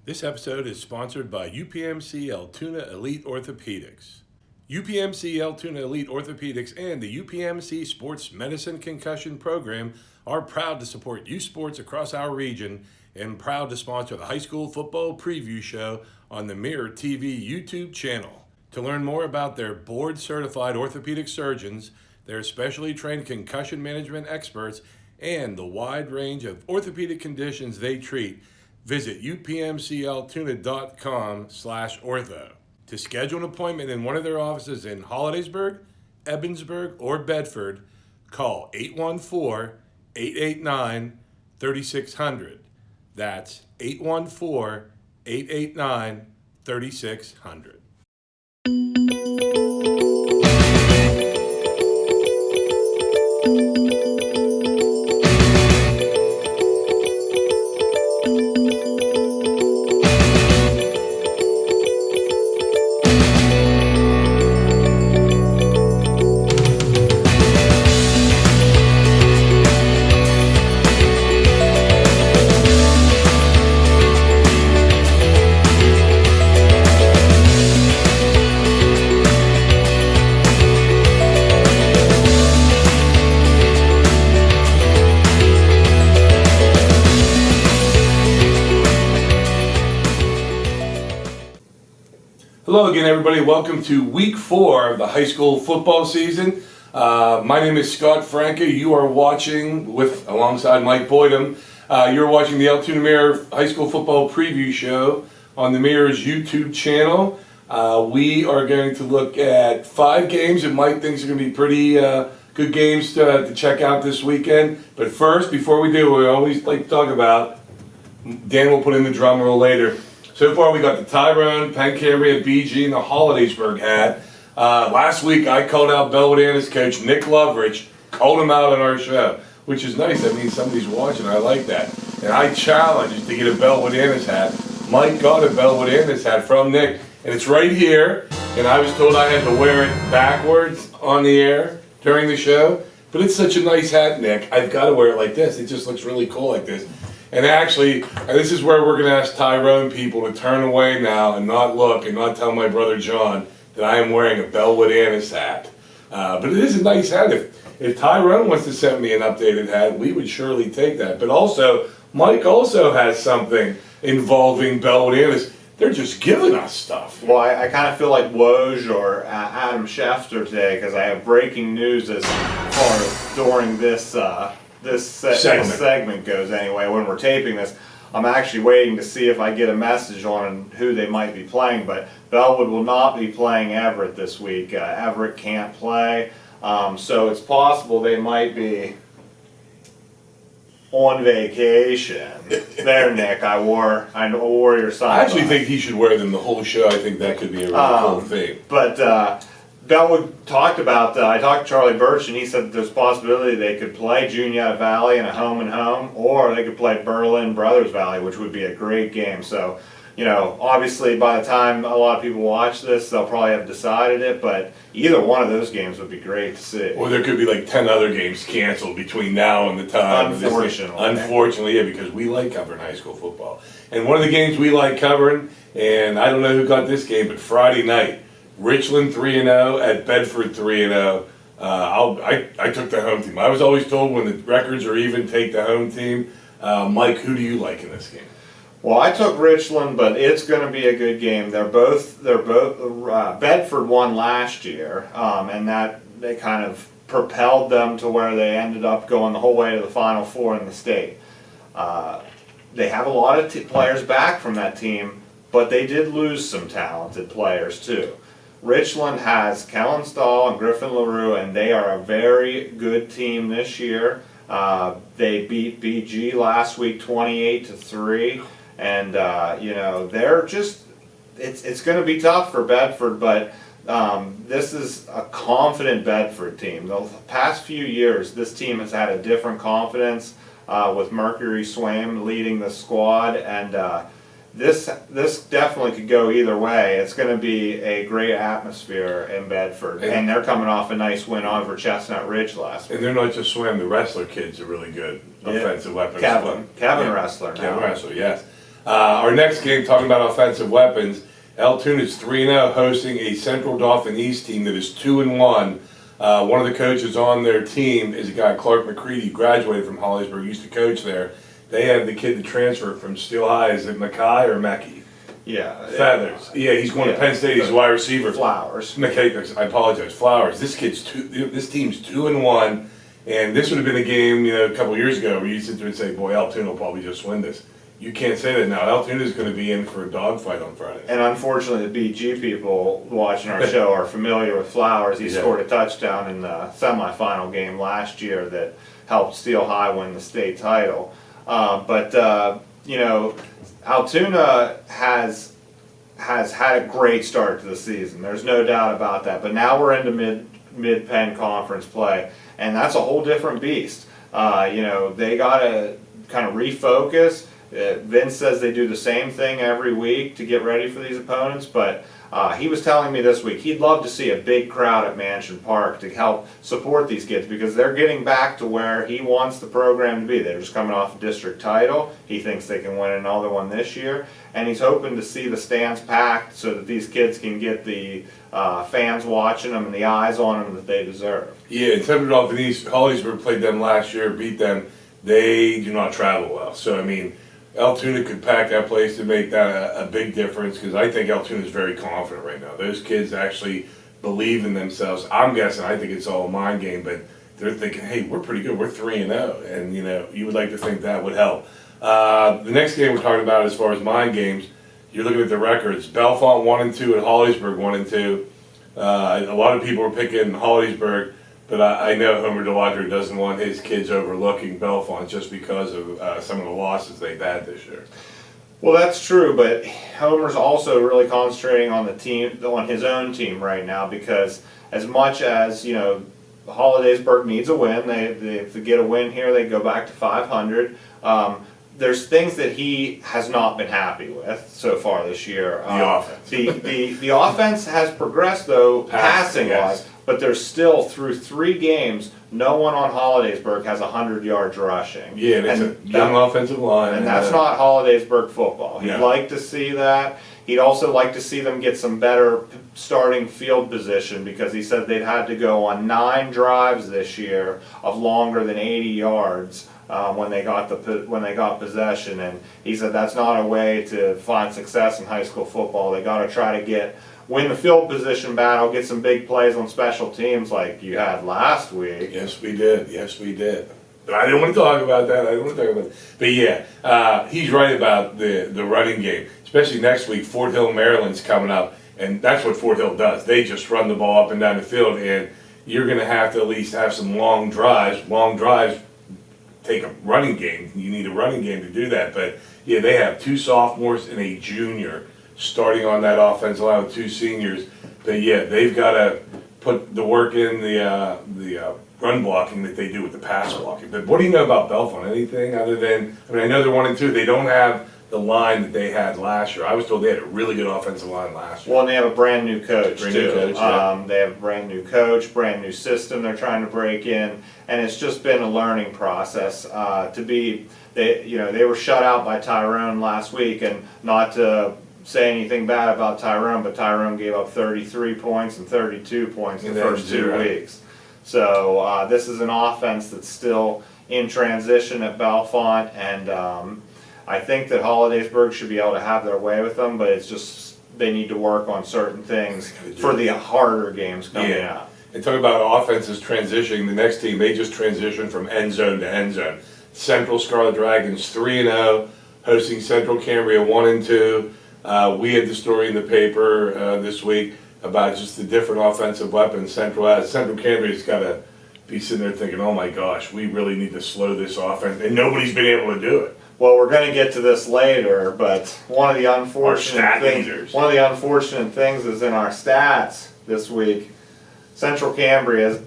This episode is sponsored by UPMC Altoona Elite Orthopedics. UPMC Altoona Elite Orthopedics and the UPMC Sports Medicine Concussion Program are proud to support youth sports across our region and proud to sponsor the high school football preview show on the Mirror TV YouTube channel. To learn more about their board-certified orthopedic surgeons, their specially trained concussion management experts, and the wide range of orthopedic conditions they treat, visit upmcaltoona.com/ortho. To schedule an appointment in one of their offices in Hollidaysburg, Ebensburg, or Bedford, call 814-889-3600. That's 814-889-3600. Hello again, everybody. Welcome to week 4 of the high school football season. My name is Scott Franca. You are watching alongside Mike Boydum. You're watching the Altoona Mirror High School Football Preview Show on the Mirror's YouTube channel. We are going to look at 5 games that Mike thinks are going to be pretty good games to check out this weekend. But first, before we do, we always like to talk about, Dan will put in the drum roll later. So far, we got the Tyrone, Pancambria, BG, and the Hollidaysburg hat. Last week, I called out Bellwood-Antis coach Nick Loveridge, called him out on our show, which is nice. That means somebody's watching. I like that. And I challenged to get a Bellwood-Antis hat. Mike got a Bellwood-Antis hat from Nick, and it's right here. And I was told I had to wear it backwards on the air during the show. But it's such a nice hat, Nick. I've got to wear it like this. It just looks really cool like this. And actually, this is where we're going to ask Tyrone people to turn away now and not look and not tell my brother John that I am wearing a Bellwood-Antis hat. But it is a nice hat. If Tyrone wants to send me an updated hat, we would surely take that. But also, Mike also has something involving Bellwood-Antis. They're just giving us stuff. Well, I kind of feel like Woj or Adam Schefter today because I have breaking news as far as during this segment goes anyway. When we're taping this, I'm actually waiting to see if I get a message on who they might be playing, but Bellwood will not be playing Everett this week. Everett can't play, so it's possible they might be on vacation. There, Nick, I wore your sign. I actually think he should wear them the whole show. I think that could be a really cool thing. But Bellwood talked about, I talked to Charlie Birch, and he said there's a possibility they could play Juniata Valley in a home-and-home, or they could play Berlin Brothers Valley, which would be a great game. So, you know, obviously by the time a lot of people watch this, they'll probably have decided it, but either one of those games would be great to see. Or there could be like 10 other games canceled between now and the time. Unfortunately, yeah, because we like covering high school football. And one of the games we like covering, and I don't know who got this game, but Friday night, Richland 3-0 at Bedford 3-0. I took the home team. I was always told when the records are even, take the home team. Mike, who do you like in this game? Well, I took Richland, but it's going to be a good game. They're both Bedford won last year, and that they kind of propelled them to where they ended up going the whole way to the Final Four in the state. They have a lot of players back from that team, but they did lose some talented players too. Richland has Kellen Stahl and Griffin LaRue, and they are a very good team this year. They beat BG last week 28-3, and you know, they're just it's going to be tough for Bedford, but this is a confident Bedford team. The past few years, this team has had a different confidence with Mercury Swaim leading the squad, and this definitely could go either way. It's going to be a great atmosphere in Bedford, and they're coming off a nice win over Chestnut Ridge last week. And they're not just Swam, the wrestler kids are really good offensive weapons. Kevin Wrestler now. Kevin Wrestler, yes. Our next game, talking about offensive weapons, Altoona is 3-0, hosting a Central Dauphin East team that is 2-1. One of the coaches on their team is a guy, Clark McCready, graduated from Holliesburg, used to coach there. They have the kid that transferred from Steel High. Is it Mackay or Mackey? Yeah. Feathers. Yeah, he's going to Penn State. He's a wide receiver. Flowers. Mackay, I apologize. Flowers. This team's 2-1, and this would have been a game, a couple years ago where you sit there and say, boy, Altoona will probably just win this. You can't say that now. Altoona is going to be in for a dogfight on Friday. And unfortunately, the BG people watching our show are familiar with Flowers. He scored a touchdown in the semifinal game last year that helped Steel High win the state title. Altoona has had a great start to the season. There's no doubt about that. But now we're into mid-Penn conference play, and that's a whole different beast. They got to kind of refocus. Vince says they do the same thing every week to get ready for these opponents, but he was telling me this week he'd love to see a big crowd at Mansion Park to help support these kids because they're getting back to where he wants the program to be. They're just coming off a district title. He thinks they can win another one this year, and he's hoping to see the stands packed so that these kids can get the fans watching them and the eyes on them that they deserve. Yeah, and Central Dauphin East, Holliesburg played them last year, beat them. They do not travel well, so Altoona could pack that place to make that a big difference because I think Altoona is very confident right now. Those kids actually believe in themselves. I'm guessing, I think it's all a mind game, but they're thinking, hey, we're pretty good. We're 3-0, and you would like to think that would help. The next game we're talking about as far as mind games, you're looking at the records. Bellefonte 1-2 and Holliesburg 1-2. A lot of people are picking Holliesburg. But I know Homer DeLodger doesn't want his kids overlooking Bellefonte just because of some of the losses they've had this year. Well, that's true, but Homer's also really concentrating on on his own team right now because as much as Hollidaysburg needs a win, if they get a win here, they go back to 500. There's things that he has not been happy with so far this year. The offense. The offense has progressed though, passing wise. But there's still, through 3 games, no one on Hollidaysburg has 100 yards rushing. Yeah, and it's a young offensive line. And that's not Hollidaysburg football. He'd like to see that. He'd also like to see them get some better starting field position because he said they'd had to go on 9 drives this year of longer than 80 yards when they got possession. And he said that's not a way to find success in high school football. They got to try to win the field position battle, get some big plays on special teams like you had last week. Yes, we did. But I didn't want to talk about that. But yeah, he's right about the running game, especially next week. Fort Hill, Maryland's coming up, and that's what Fort Hill does. They just run the ball up and down the field, and you're going to have to at least have some long drives. Long drives take a running game. You need a running game to do that. But yeah, they have 2 sophomores and a junior starting on that offensive line with 2 seniors. But yeah, they've got to put the work in the run blocking that they do with the pass blocking. But what do you know about Bellefonte? Anything other than, I know they're 1-2. They don't have the line that they had last year. I was told they had a really good offensive line last year. Well, and they have a brand new coach too. They have a brand new coach, brand new system they're trying to break in, and it's just been a learning process. They were shut out by Tyrone last week, and not to say anything bad about Tyrone, but Tyrone gave up 33 points and 32 points in the first 2 weeks. So this is an offense that's still in transition at Bellefonte, and I think that Hollidaysburg should be able to have their way with them, but it's just they need to work on certain things for the harder games coming up. And talking about offenses transitioning, the next team, they just transitioned from end zone to end zone. Central Scarlet Dragons 3-0, hosting Central Cambria 1-2. We had the story in the paper this week about just the different offensive weapons Central has. Central Cambria's got to be sitting there thinking, oh my gosh, we really need to slow this offense, and nobody's been able to do it. Well, we're going to get to this later, but one of the unfortunate things is in our stats this week, Central Cambria is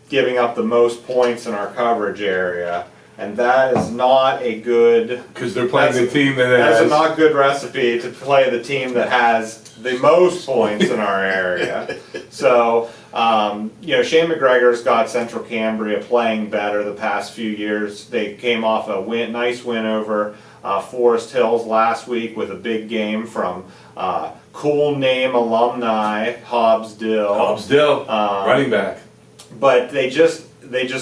giving up the most points in our coverage area. And that is not a good... Because they're playing the team that has... That's a not good recipe to play the team that has the most points in our area. So, Shane McGregor's got Central Cambria playing better the past few years. They came off a nice win over Forest Hills last week with a big game from cool name alumni Hobbs Dill. Hobbs Dill, running back. But they just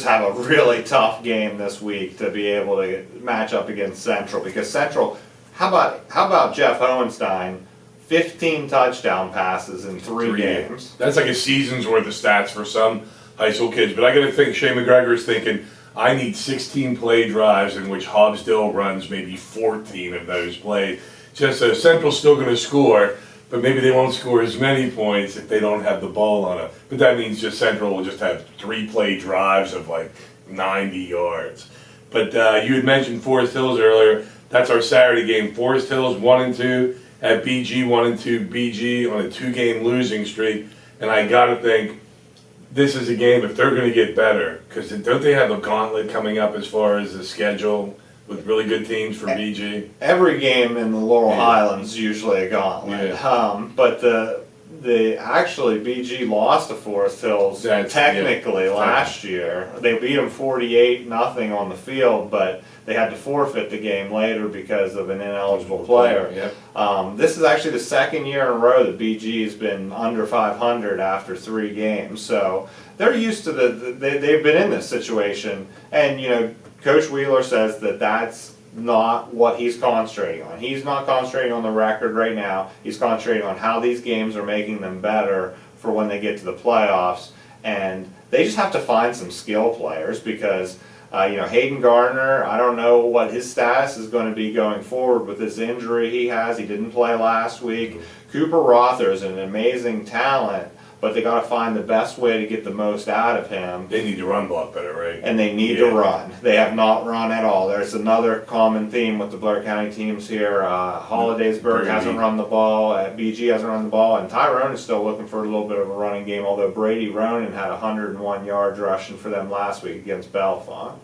have a really tough game this week to be able to match up against Central, because Central, how about Jeff Hohenstein, 15 touchdown passes in three games. That's like a season's worth of stats for some high school kids. But I got to think Shea McGregor's thinking, I need 16 play drives in which Hobbs Dill runs maybe 14 of those plays. Just so Central's still going to score, but maybe they won't score as many points if they don't have the ball on it. But that means just Central will just have 3 play drives of like 90 yards. But you had mentioned Forest Hills earlier. That's our Saturday game. Forest Hills 1-2 at BG, 1-2 BG on a 2-game losing streak. And I got to think, this is a game, if they're going to get better, because don't they have a gauntlet coming up as far as the schedule with really good teams for BG? Every game in the Laurel Highlands is usually a gauntlet. But actually BG lost to Forest Hills technically last year. They beat them 48-0 on the field, but they had to forfeit the game later because of an ineligible player. This is actually the second year in a row that BG has been under 500 after 3 games. So they're used to they've been in this situation. And Coach Wheeler says that that's not what he's concentrating on. He's not concentrating on the record right now. He's concentrating on how these games are making them better for when they get to the playoffs. And they just have to find some skill players, because Hayden Gardner, I don't know what his status is going to be going forward with this injury he has. He didn't play last week. Cooper Rother is an amazing talent, but they got to find the best way to get the most out of him. They need to run block better, right? And they need to run. They have not run at all. There's another common theme with the Blair County teams here. Hollidaysburg hasn't run the ball. BG hasn't run the ball. And Tyrone is still looking for a little bit of a running game, although Brady Ronan had 101 yards rushing for them last week against Bellefonte.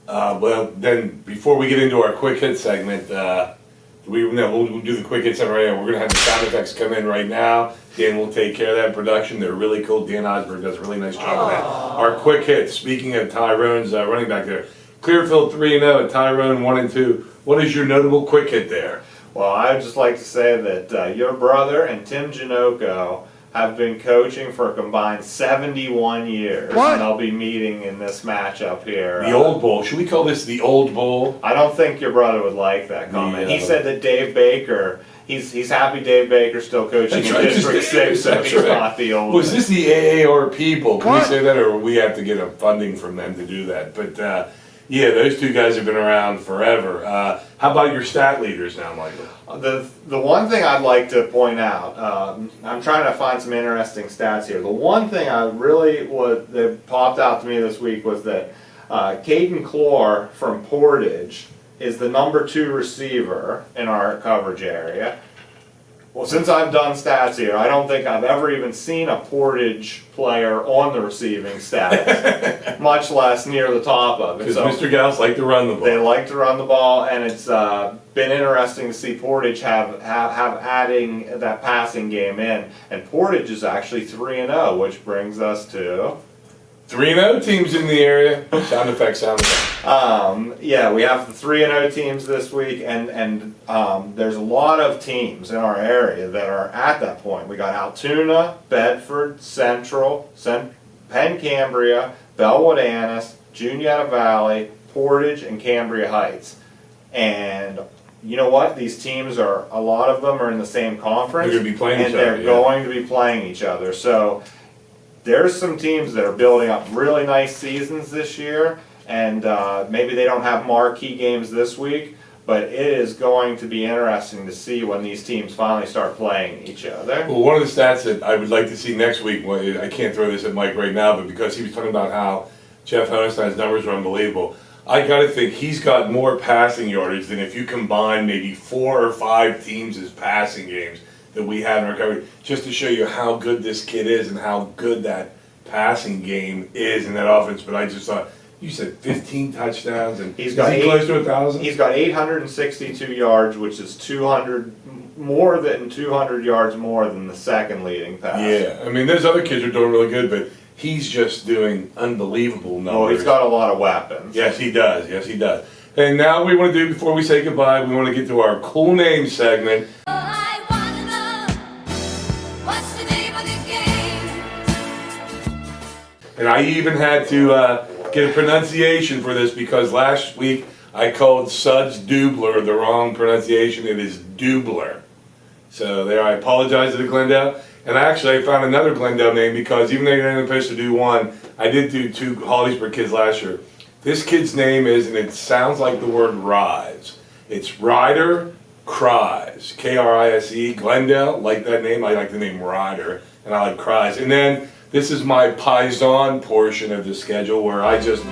Well, then, before we get into our quick hit segment, we'll do the quick hits right now. We're going to have the sound effects come in right now. Dan will take care of that production. They're really cool. Dan Osberg does a really nice job of that. Our quick hits, speaking of Tyrone's running back there. Clearfield 3-0 at Tyrone 1-2. What is your notable quick hit there? Well, I would just like to say that your brother and Tim Janoko have been coaching for a combined 71 years. What? And they'll be meeting in this matchup here. The Old Bowl. Should we call this the Old Bowl? I don't think your brother would like that comment. He said that Dave Baker, he's happy Dave Baker's still coaching in District 6, so he's not the old Was one. this the AARP Bowl? Can we say that, or we have to get a funding from them to do that? But yeah, those two guys have been around forever. How about your stat leaders now, Michael? The one thing I'd like to point out, I'm trying to find some interesting stats here. The one thing that popped out to me this week was that Caden Clore from Portage is the number 2 receiver in our coverage area. Well, since I've done stats here, I don't think I've ever even seen a Portage player on the receiving stats, much less near the top of it. Because So Mr. Gauss like to run the ball. they like to run the ball, and it's been interesting to see Portage have adding that passing game in. And Portage is actually 3-0, which brings us to 3-0 teams in the area. Sound effects, sound effects. yeah, we have the 3-0 teams this week, and there's a lot of teams in our area that are at that point. We got Altoona, Bedford, Central, Penn Cambria, Bellwood-Antis, Juniata Valley, Portage, and Cambria Heights. And you know what? These teams a lot of them are in the same conference. They're going to be playing each other. And they're going to be playing each other. So there's some teams that are building up really nice seasons this year, and maybe they don't have marquee games this week, but it is going to be interesting to see when these teams finally start playing each other. Well, one of the stats that I would like to see next week, I can't throw this at Mike right now, but because he was talking about how Jeff Hohenstein's numbers are unbelievable, I got to think he's got more passing yardage than if you combine maybe 4 or 5 teams' passing games that we have in our coverage, just to show you how good this kid is and how good that passing game is in that offense. But I just thought, you said 15 touchdowns, and He's got close to 1,000? He's got 862 yards, which is 200 yards more than the second leading passer. Yeah, I mean, those other kids are doing really good, but he's just doing unbelievable numbers. Well, he's got a lot of weapons. Yes, he does. Yes, he does. And now we want to do, before we say goodbye, we want to get to our cool name segment. I wanna know, what's the name of the game? And I even had to get a pronunciation for this because last week I called Suds Dubler the wrong pronunciation. It is Dubler. So there, I apologize to the Glendale. And actually, I found another Glendale name because even though you're not supposed to do one, I did do 2 Holliesburg kids last year. This kid's name is, and it sounds like the word rise. It's Ryder Krise, K-R-I-S-E, Glendale. Like that name, I like the name Ryder, and I like Krise. And then this is my Paisan portion of the schedule where I just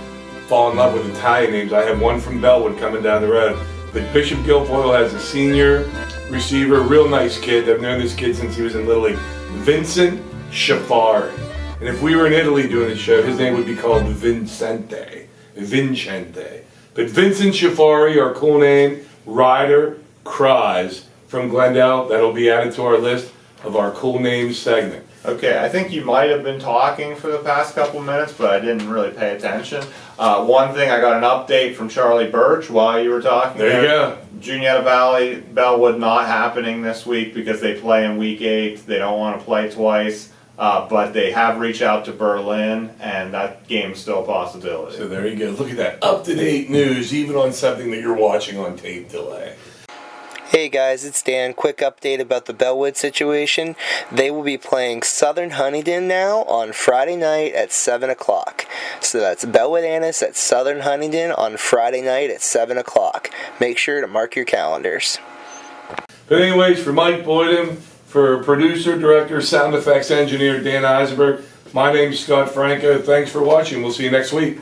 fall in love with Italian names. I have one from Bellwood coming down the road. But Bishop Guilfoyle has a senior receiver, real nice kid. I've known this kid since he was in Little League. Vincent Schiaffari. And if we were in Italy doing the show, his name would be called Vincente. But Vincent Schiaffari, our cool name, Ryder Krise from Glendale. That'll be added to our list of our cool names segment. Okay, I think you might have been talking for the past couple minutes, but I didn't really pay attention. One thing, I got an update from Charlie Birch while you were talking. There you go. Juniata Valley, Bellwood not happening this week because they play in week 8. They don't want to play twice. But they have reached out to Berlin, and that game's still a possibility. So there you go. Look at that up-to-date news, even on something that you're watching on tape delay. Hey guys, it's Dan. Quick update about the Bellwood situation. They will be playing Southern Huntingdon now on Friday night at 7 o'clock. So that's Bellwood-Antis at Southern Huntingdon on Friday night at 7 o'clock. Make sure to mark your calendars. But anyways, for Mike Boydham, for producer, director, sound effects engineer Dan Eisenberg, my name's Scott Franco. Thanks for watching. We'll see you next week.